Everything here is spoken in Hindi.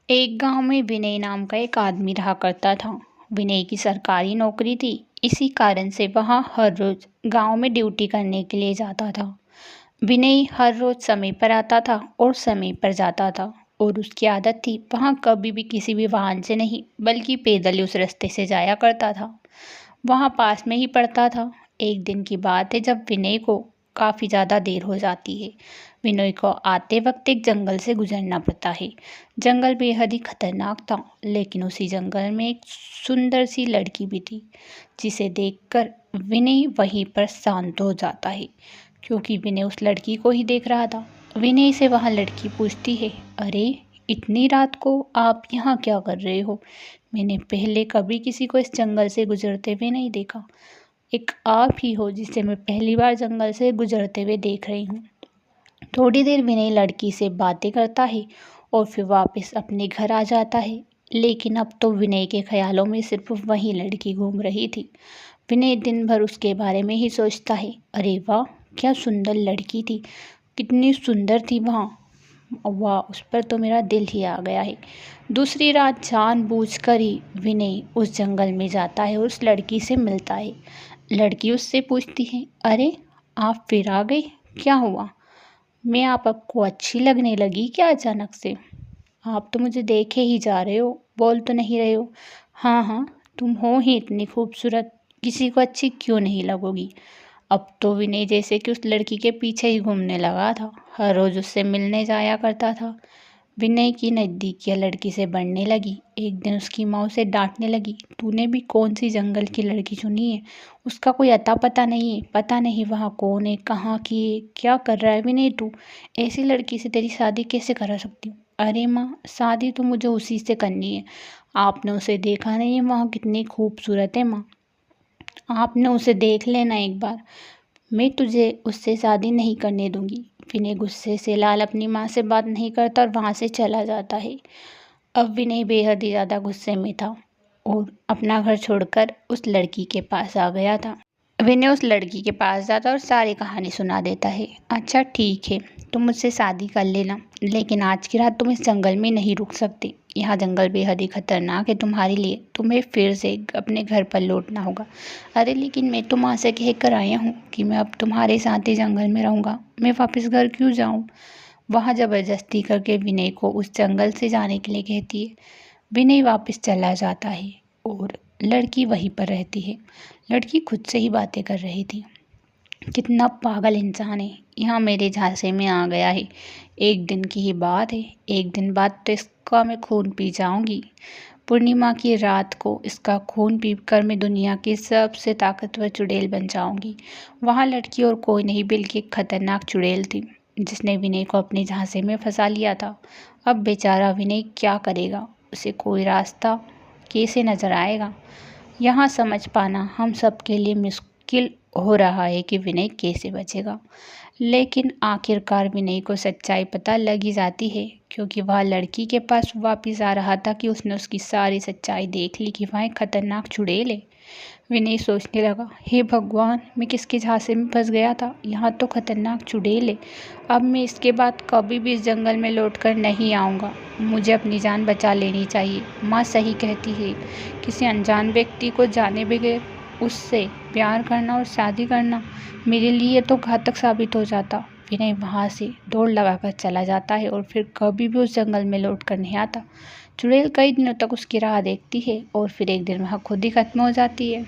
एक गांव में विनय नाम का एक आदमी रहा करता था। विनय की सरकारी नौकरी थी। इसी कारण से वह हर रोज गांव में ड्यूटी करने के लिए जाता था। विनय हर रोज समय पर आता था और समय पर जाता था, और उसकी आदत थी वहाँ कभी भी किसी भी वाहन से नहीं बल्कि पैदल ही उस रास्ते से जाया करता था। वहाँ पास में ही पड़ता था। एक दिन की बात है जब विनय को काफ़ी ज़्यादा देर हो जाती है। विनय को आते वक्त एक जंगल से गुजरना पड़ता है। जंगल बेहद ही खतरनाक था, लेकिन उसी जंगल में एक सुंदर सी लड़की भी थी, जिसे देखकर विनय वहीं पर शांत हो जाता है, क्योंकि विनय उस लड़की को ही देख रहा था। विनय से वह लड़की पूछती है, अरे इतनी रात को आप यहाँ क्या कर रहे हो? मैंने पहले कभी किसी को इस जंगल से गुजरते हुए नहीं देखा। एक आप ही हो जिसे मैं पहली बार जंगल से गुजरते हुए देख रही हूँ। थोड़ी देर विनय लड़की से बातें करता है और फिर वापस अपने घर आ जाता है। लेकिन अब तो विनय के ख्यालों में सिर्फ वही लड़की घूम रही थी। विनय दिन भर उसके बारे में ही सोचता है। अरे वाह, क्या सुंदर लड़की थी, कितनी सुंदर थी वहाँ। वाह, उस पर तो मेरा दिल ही आ गया है। दूसरी रात जानबूझकर ही विनय उस जंगल में जाता है और उस लड़की से मिलता है। लड़की उससे पूछती है, अरे आप फिर आ गए, क्या हुआ? मैं आपको अच्छी लगने लगी क्या अचानक से? आप तो मुझे देखे ही जा रहे हो, बोल तो नहीं रहे हो। हाँ हाँ, तुम हो ही इतनी खूबसूरत, किसी को अच्छी क्यों नहीं लगोगी। अब तो विनय जैसे कि उस लड़की के पीछे ही घूमने लगा था। हर रोज उससे मिलने जाया करता था। विनय की नज़दीकियाँ लड़की से बढ़ने लगी। एक दिन उसकी माँ उसे डांटने लगी, तूने भी कौन सी जंगल की लड़की चुनी है? उसका कोई अता पता नहीं है, पता नहीं वहाँ कौन है, कहाँ की है, क्या कर रहा है विनय तू? ऐसी लड़की से तेरी शादी कैसे करा सकती हूँ? अरे माँ, शादी तो मुझे उसी से करनी है। आपने उसे देखा नहीं है, वहाँ कितनी खूबसूरत है माँ, आपने उसे देख लेना एक बार। मैं तुझे उससे शादी नहीं करने दूंगी। विनय गुस्से से लाल अपनी माँ से बात नहीं करता और वहाँ से चला जाता है। अब विनय बेहद ही ज़्यादा गुस्से में था और अपना घर छोड़कर उस लड़की के पास आ गया था। विनय उस लड़की के पास जाता और सारी कहानी सुना देता है। अच्छा ठीक है, तुम मुझसे शादी कर लेना, लेकिन आज की रात तुम इस जंगल में नहीं रुक सकती। यहाँ जंगल बेहद ही खतरनाक है तुम्हारे लिए, तुम्हें फिर से अपने घर पर लौटना होगा। अरे लेकिन मैं तो माँ से कह कर आया हूँ कि मैं अब तुम्हारे साथ ही जंगल में रहूँगा, मैं वापस घर क्यों जाऊँ? वहाँ ज़बरदस्ती करके विनय को उस जंगल से जाने के लिए कहती है। विनय वापस चला जाता है और लड़की वहीं पर रहती है। लड़की खुद से ही बातें कर रही थी, कितना पागल इंसान है, यहाँ मेरे झांसे में आ गया है। एक दिन की ही बात है, एक दिन बाद तो इसका मैं खून पी जाऊंगी। पूर्णिमा की रात को इसका खून पीकर मैं दुनिया की सबसे ताकतवर चुड़ैल बन जाऊंगी। वहाँ लड़की और कोई नहीं बल्कि एक खतरनाक चुड़ैल थी, जिसने विनय को अपने झांसे में फंसा लिया था। अब बेचारा विनय क्या करेगा? उसे कोई रास्ता कैसे नजर आएगा? यहाँ समझ पाना हम सबके लिए मुश्किल हो रहा है कि विनय कैसे बचेगा। लेकिन आखिरकार विनय को सच्चाई पता लग ही जाती है, क्योंकि वह लड़की के पास वापस आ रहा था कि उसने उसकी सारी सच्चाई देख ली कि वह एक खतरनाक चुड़ैल है। विनय सोचने लगा, हे भगवान, मैं किसके झांसे में फंस गया था? यहाँ तो खतरनाक चुड़ैल है। अब मैं इसके बाद कभी भी इस जंगल में लौटकर नहीं आऊँगा। मुझे अपनी जान बचा लेनी चाहिए। माँ सही कहती है, किसी अनजान व्यक्ति को जाने बगैर उससे प्यार करना और शादी करना मेरे लिए तो घातक साबित हो जाता। विनय वहाँ से दौड़ लगाकर चला जाता है और फिर कभी भी उस जंगल में लौट कर नहीं आता। चुड़ैल कई दिनों तक उसकी राह देखती है और फिर एक दिन वह खुद ही खत्म हो जाती है।